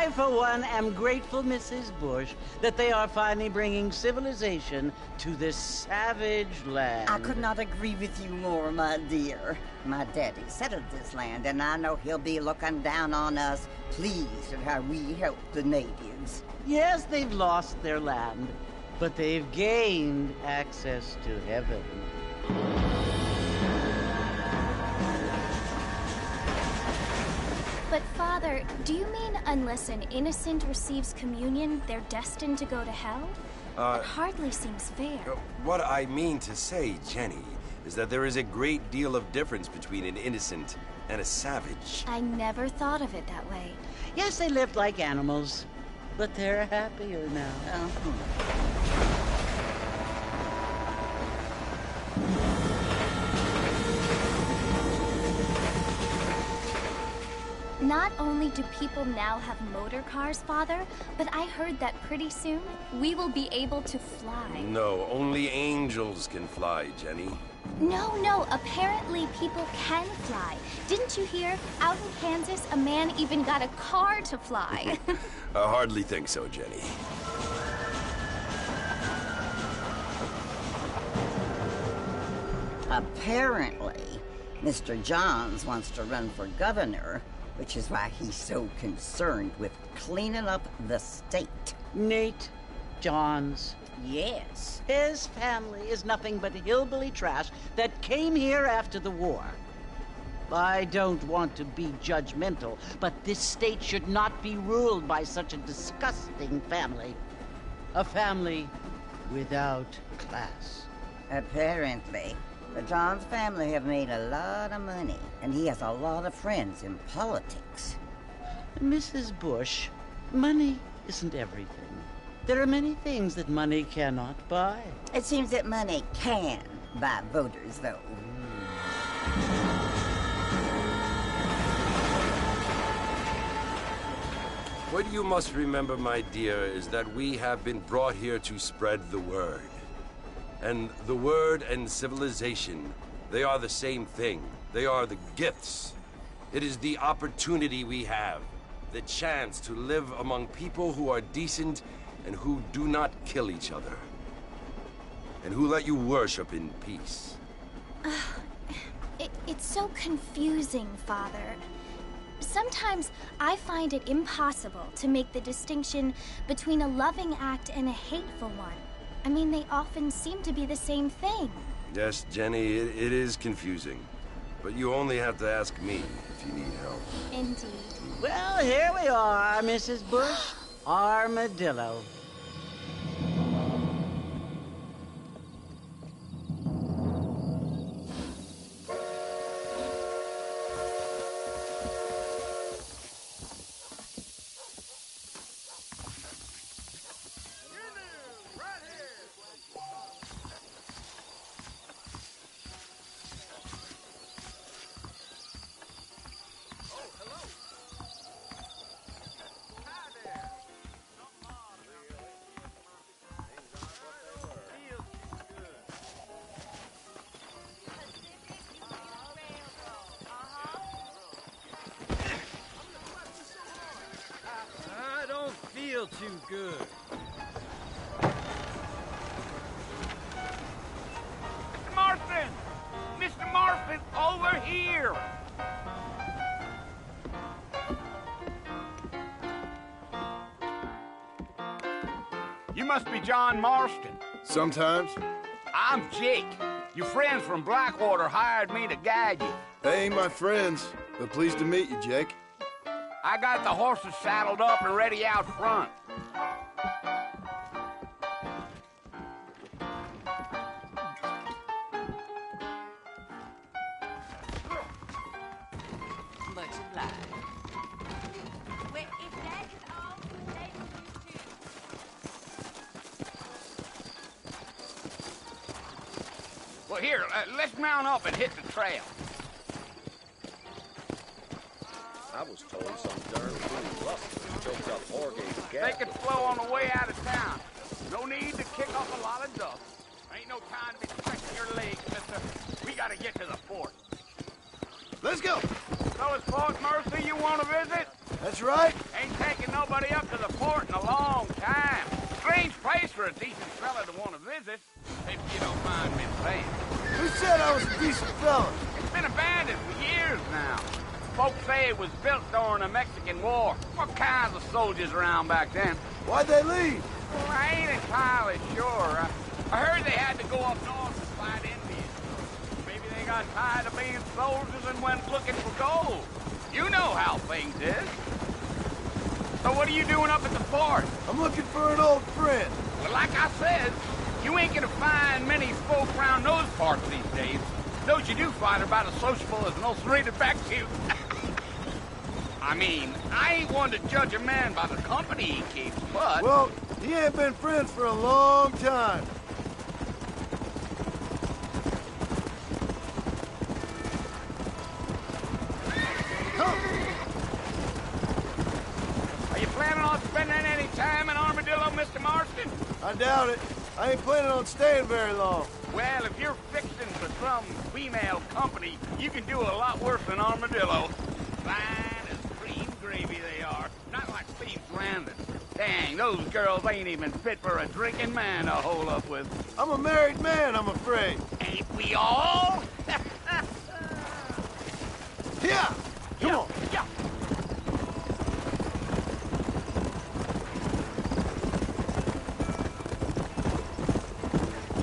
I, for one, am grateful, Mrs. Bush, that they are finally bringing civilization to this savage land. I could not agree with you more, my dear. My daddy settled this land, and I know he'll be looking down on us, pleased at how we help the natives. Yes, they've lost their land, but they've gained access to heaven. But Father, do you mean unless an innocent receives communion, they're destined to go to hell? That hardly seems fair. What I mean to say, Jenny, is that there is a great deal of difference between an innocent and a savage. I never thought of it that way. Yes, they lived like animals, but they're happier now. Not only do people now have motor cars, Father, but I heard that pretty soon we will be able to fly. No, only angels can fly, Jenny. No, apparently people can fly. Didn't you hear? Out in Kansas, a man even got a car to fly. I hardly think so, Jenny. Apparently, Mr. Johns wants to run for governor, which is why he's so concerned with cleaning up the state. Nate Johns. Yes. His family is nothing but hillbilly trash that came here after the war. I don't want to be judgmental, but this state should not be ruled by such a disgusting family. A family without class. Apparently. The Johns family have made a lot of money, and he has a lot of friends in politics. Mrs. Bush, money isn't everything. There are many things that money cannot buy. It seems that money can buy voters, though. What you must remember, my dear, is that we have been brought here to spread the word. And the word and civilization, they are the same thing. They are the gifts. It is the opportunity we have, the chance to live among people who are decent and who do not kill each other, and who let you worship in peace. It's so confusing, Father. Sometimes I find it impossible to make the distinction between a loving act and a hateful one. I mean, they often seem to be the same thing. Yes, Jenny, it is confusing. But you only have to ask me if you need help. Indeed. Well, here we are, Mrs. Bush. Armadillo. Too good. Marston! Mr. Marston, over here! You must be John Marston. Sometimes. I'm Jake. Your friends from Blackwater hired me to guide you. They ain't my friends, but pleased to meet you, Jake. I got the horses saddled up and ready out front. Much obliged. Well, if that is all, they will do too. Well, here, let's mount up and hit the trail. I was told some darn fool rustlers choked up Horgate gas. They could flow on the way out of town. No need to kick off a lot of dust. Ain't no time to be stretching your legs, mister. We gotta get to the fort. Let's go. Fellas, Fort Mercy, you want to visit? That's right. Ain't taking taken nobody up to the port in a long time. Strange place for a decent fella to want to visit, if you don't mind me saying. Who said I was a decent fella? It's been abandoned for years now. Folks say it was built during the Mexican War. What kinds of soldiers around back then? Why'd they leave? Well, I ain't entirely sure. I heard they had to go up north to fight Indians. Maybe they got tired of being soldiers and went looking for gold. You know how things is. So what are you doing up at the fort? I'm looking for an old friend. Well, like I said, you ain't gonna find many folk around those parts these days. Those you do find are about as sociable as an ulcerated back tooth. I mean, I ain't one to judge a man by the company he keeps, but... Well, he ain't been friends for a long time. Are you planning on spending any time in Armadillo, Mr. Marston? I doubt it. I ain't planning on staying very long. Well, if you're fixing for some female company, you can do a lot worse than Armadillo. Fine as cream gravy they are. Not like Steve's Landing. Dang, those girls ain't even fit for a drinking man to hole up with. I'm a married man, I'm afraid. Ain't we all? Yeah! Come on. Yeah.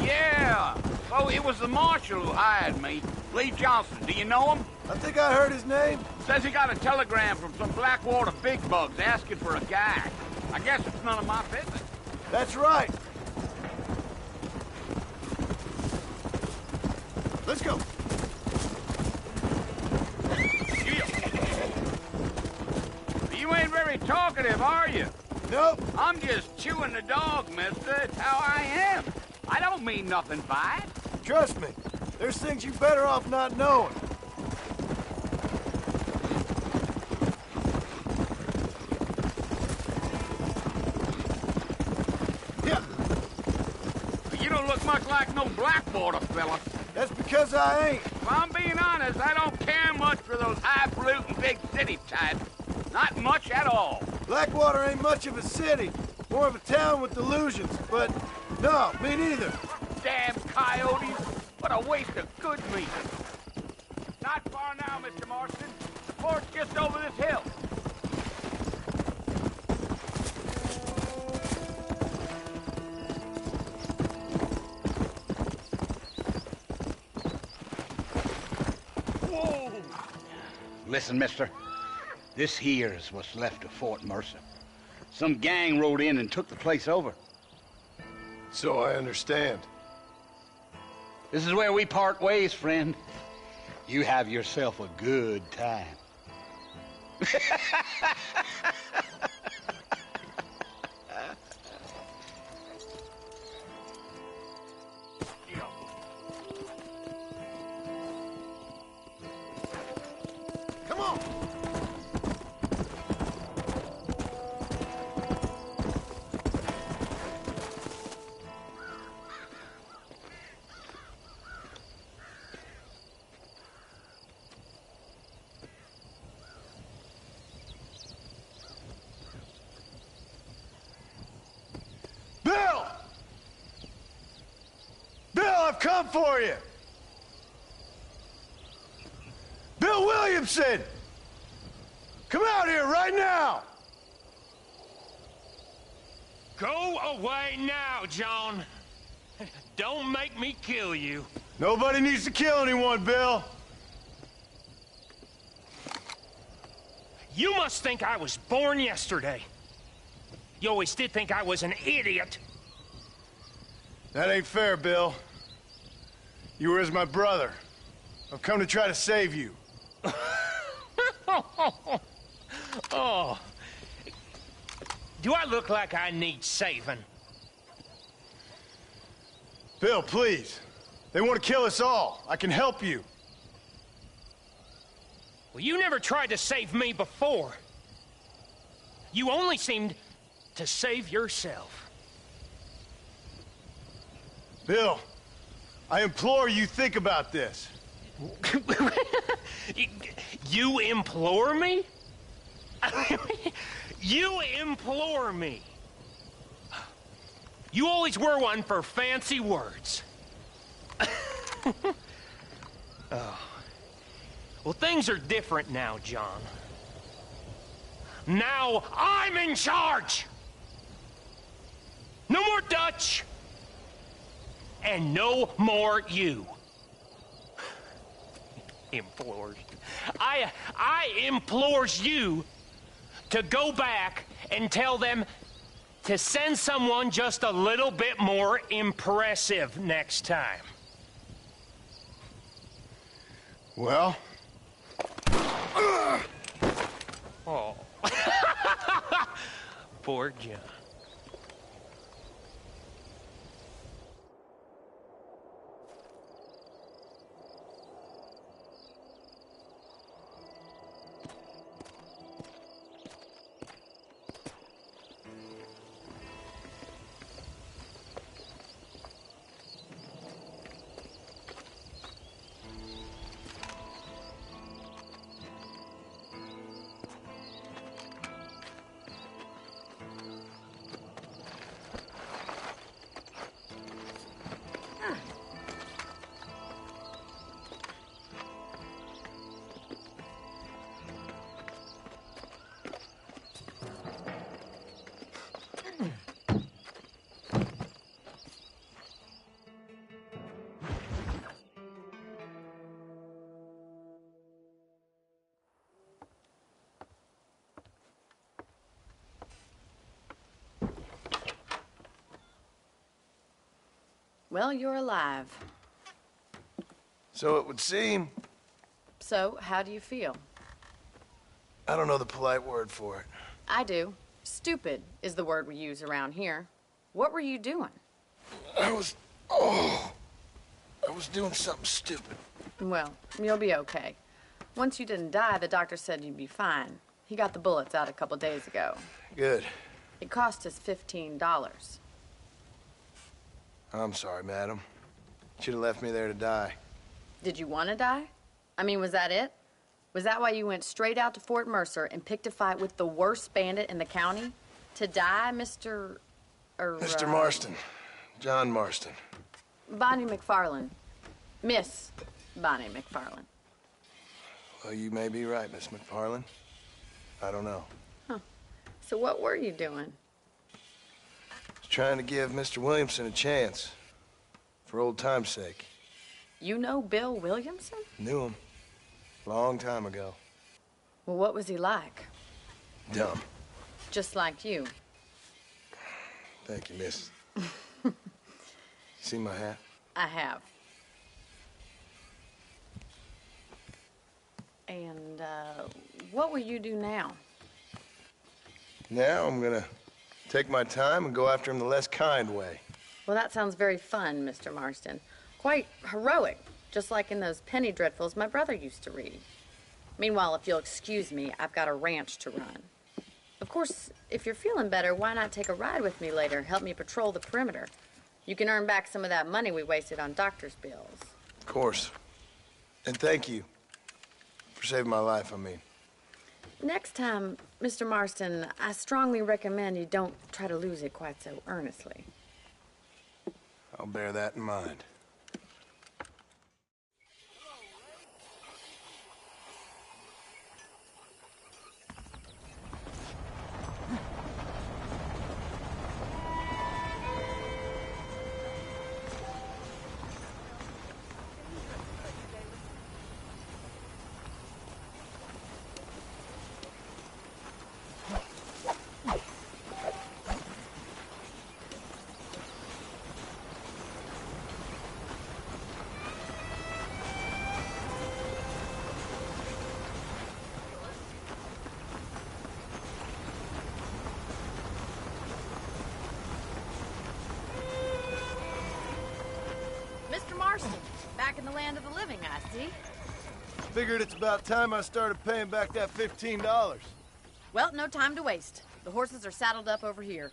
Yeah. So it was the marshal who hired me. Lee Johnson. Do you know him? I think I heard his name. Says he got a telegram from some Blackwater big bugs asking for a guy. I guess it's none of my business. That's right. Let's go. You ain't very talkative, are you? Nope. I'm just chewing the dog, mister. It's how I am. I don't mean nothing by it. Trust me. There's things you better off not knowing. Yeah. You don't look much like no Blackwater fella. That's because I ain't. If I'm being honest, I don't care much for those highfalutin big city types. Not much at all. Blackwater ain't much of a city. More of a town with delusions, but no, me neither. Damn coyotes. What a waste of good meat. Not far now, Mr. Marston. The port's just over this hill. Whoa! Listen, mister. This here's what's left of Fort Mercer. Some gang rode in and took the place over. So I understand. This is where we part ways, friend. You have yourself a good time. Come on. Bill! Bill, I've come for you! Bill Williamson! Come out here right now! Go away now, John. Don't make me kill you. Nobody needs to kill anyone, Bill. You must think I was born yesterday. You always did think I was an idiot. That ain't fair, Bill. You were as my brother. I've come to try to save you. Oh. Do I look like I need saving? Bill, please. They want to kill us all. I can help you. Well, you never tried to save me before. You only seemed to save yourself. Bill, I implore you think about this. You implore me? You implore me. You always were one for fancy words. Oh. Well, things are different now, John. Now I'm in charge! No more Dutch! And no more you. Implores. I implores you to go back and tell them to send someone just a little bit more impressive next time. Well? Oh. Poor John. Well, you're alive. So it would seem. So, how do you feel? I don't know the polite word for it. I do. Stupid is the word we use around here. What were you doing? I was doing something stupid. Well, you'll be okay. Once you didn't die, the doctor said you'd be fine. He got the bullets out a couple days ago. Good. It cost us $15. I'm sorry, madam. Should have left me there to die. Did you want to die? I mean, was that it? Was that why you went straight out to Fort Mercer and picked a fight with the worst bandit in the county? To die, Mr. Mr. Marston. John Marston. Bonnie McFarland. Miss Bonnie McFarland. Well, you may be right, Miss McFarland. I don't know. Huh. So what were you doing? Trying to give Mr. Williamson a chance. For old time's sake. You know Bill Williamson? Knew him. Long time ago. Well, what was he like? Dumb. Just like you. Thank you, miss. See my hat? I have. And, what will you do now? Now I'm gonna take my time and go after him the less kind way. Well, that sounds very fun, Mr. Marston. Quite heroic, just like in those penny dreadfuls my brother used to read. Meanwhile, if you'll excuse me, I've got a ranch to run. Of course, if you're feeling better, why not take a ride with me later? Help me patrol the perimeter. You can earn back some of that money we wasted on doctor's bills. Of course. And thank you. For saving my life, I mean. Next time, Mr. Marston, I strongly recommend you don't try to lose it quite so earnestly. I'll bear that in mind. Mr. Marston, back in the land of the living, I see. Figured it's about time I started paying back that $15. Well, no time to waste. The horses are saddled up over here.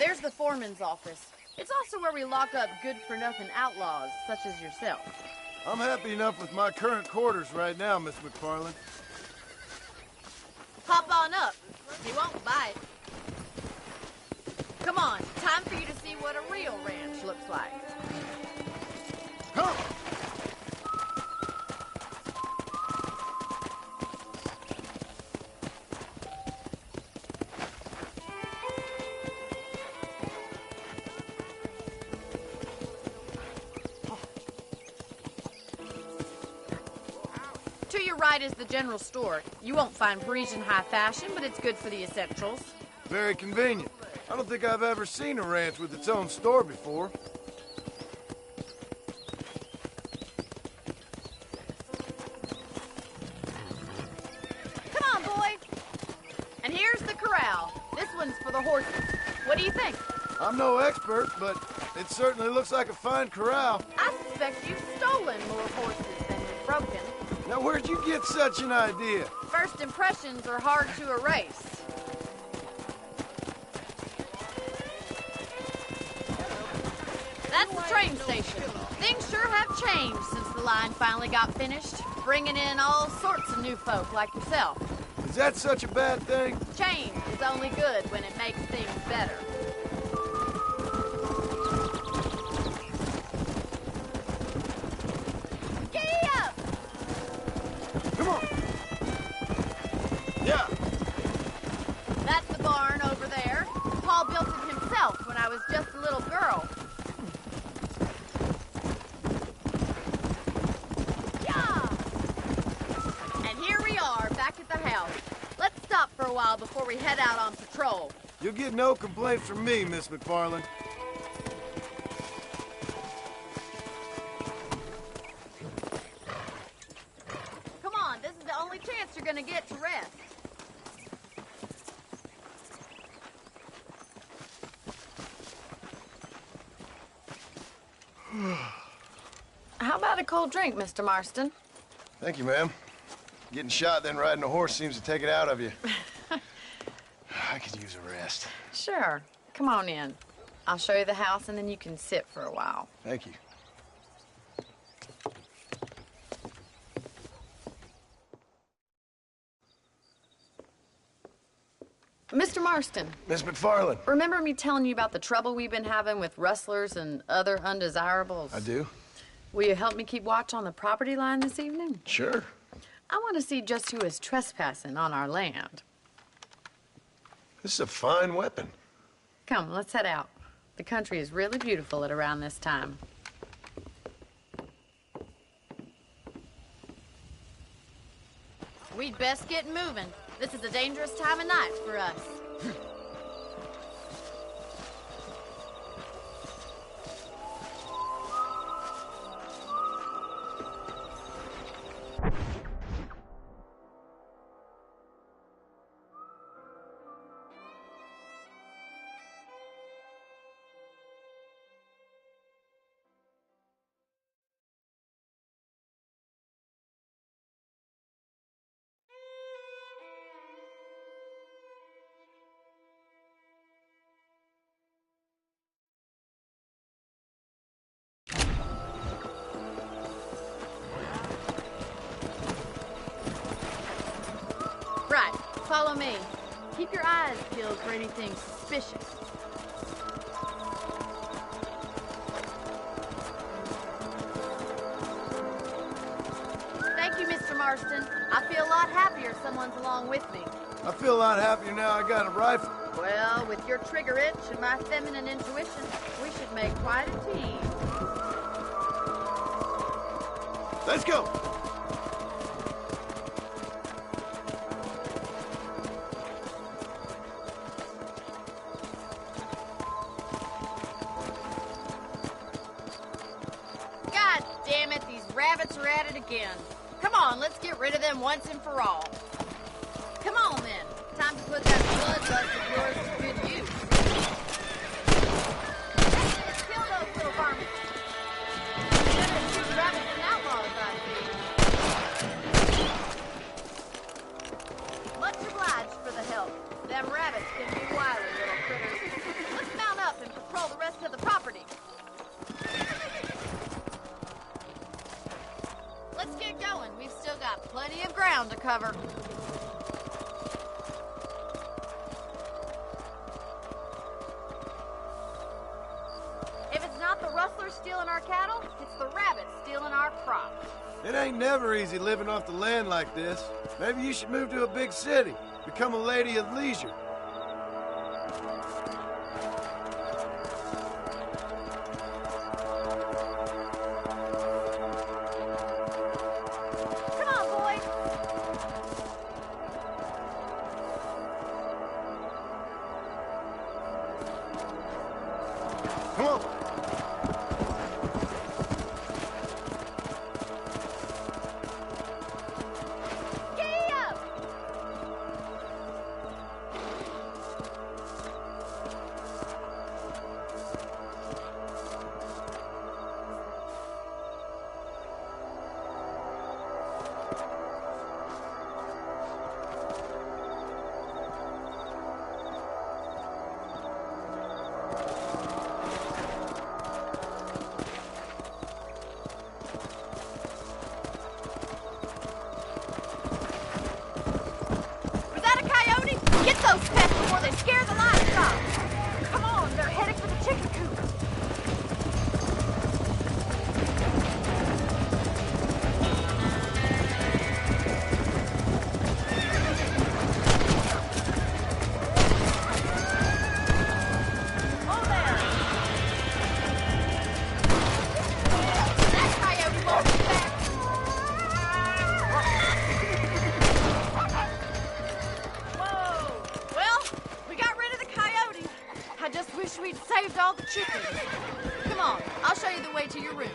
There's the foreman's office. It's also where we lock up good-for-nothing outlaws, such as yourself. I'm happy enough with my current quarters right now, Miss McFarland. Hop on up. He won't bite. Come on, time for you to see what a real ranch looks like. Come! To your right is the general store. You won't find Parisian high fashion, but it's good for the essentials. Very convenient. I don't think I've ever seen a ranch with its own store before. Come on, boy. And here's the corral. This one's for the horses. What do you think? I'm no expert, but it certainly looks like a fine corral. I suspect you've stolen more horses than you've broken. Now, where'd you get such an idea? First impressions are hard to erase. That's the train station. Things sure have changed since the line finally got finished, bringing in all sorts of new folk like yourself. Is that such a bad thing? Change is only good when it makes things better. Giddy up! Come on! Yeah! That's the barn over there. Paul built it himself when I was just a little girl. Yeah! And here we are, back at the house. Let's stop for a while before we head out on patrol. You'll get no complaints from me, Miss McFarland. Come on, this is the only chance you're gonna get to rest. How about a cold drink, Mr. Marston? Thank you, ma'am. Getting shot, then riding a horse seems to take it out of you. I could use a rest. Sure. Come on in. I'll show you the house, and then you can sit for a while. Thank you. Mr. Marston, Miss McFarland. remember me telling you about the trouble we've been having with rustlers and other undesirables? I do. Will you help me keep watch on the property line this evening? Sure. I want to see just who is trespassing on our land. This is a fine weapon. Come, let's head out. The country is really beautiful at around this time. We'd best get moving. This is a dangerous time of night for us. Right, follow me. Keep your eyes peeled for anything suspicious. Thank you, Mr. Marston. I feel a lot happier someone's along with me. I feel a lot happier now I got a rifle. Well, with your trigger itch and my feminine intuition, we should make quite a team. Let's go! God damn it, these rabbits are at it again. Come on, let's get rid of them once and for all. Come on, then. Time to put that bloodlust of yours to good use. Let's kill those little varmints. Better than shooting rabbits and outlaws, I see. Much obliged for the help. Them rabbits can be wily little critters. Let's mount up and patrol the rest of the property. Let's get going. We've still got plenty of ground to cover. If it's not the rustlers stealing our cattle, it's the rabbits stealing our crops. It ain't never easy living off the land like this. Maybe you should move to a big city, become a lady of leisure. Come on, boy. Come on. Giddy up! Was that a coyote? Get those pests before they scare the livestock. Come on, they're heading for the chicken coop. Oh, there. That coyote won't be back. Whoa! Well, we got rid of the coyote. I just wish we'd saved all the chickens. Come on, I'll show you the way to your room.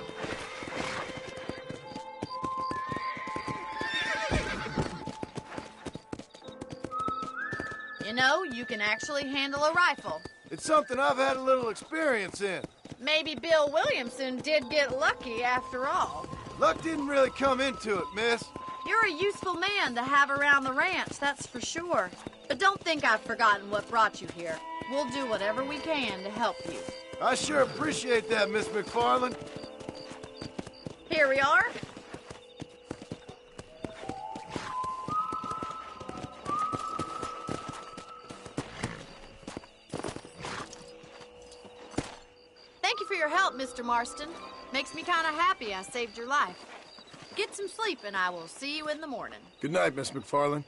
You know, you can actually handle a rifle. It's something I've had a little experience in. Maybe Bill Williamson did get lucky after all. Luck didn't really come into it, miss. You're a useful man to have around the ranch, that's for sure. But don't think I've forgotten what brought you here. We'll do whatever we can to help you. I sure appreciate that, Miss McFarland. Here we are. Thank you for your help, Mr. Marston. Makes me kind of happy I saved your life. Get some sleep and I will see you in the morning. Good night, Miss McFarland.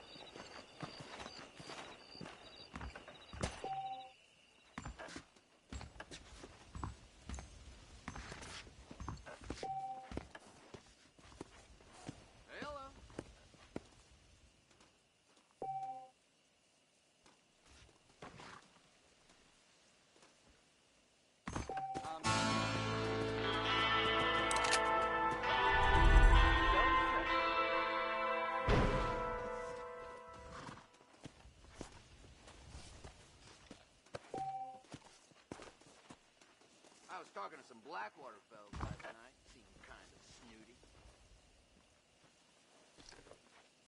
I was talking to some Blackwater fellas last night.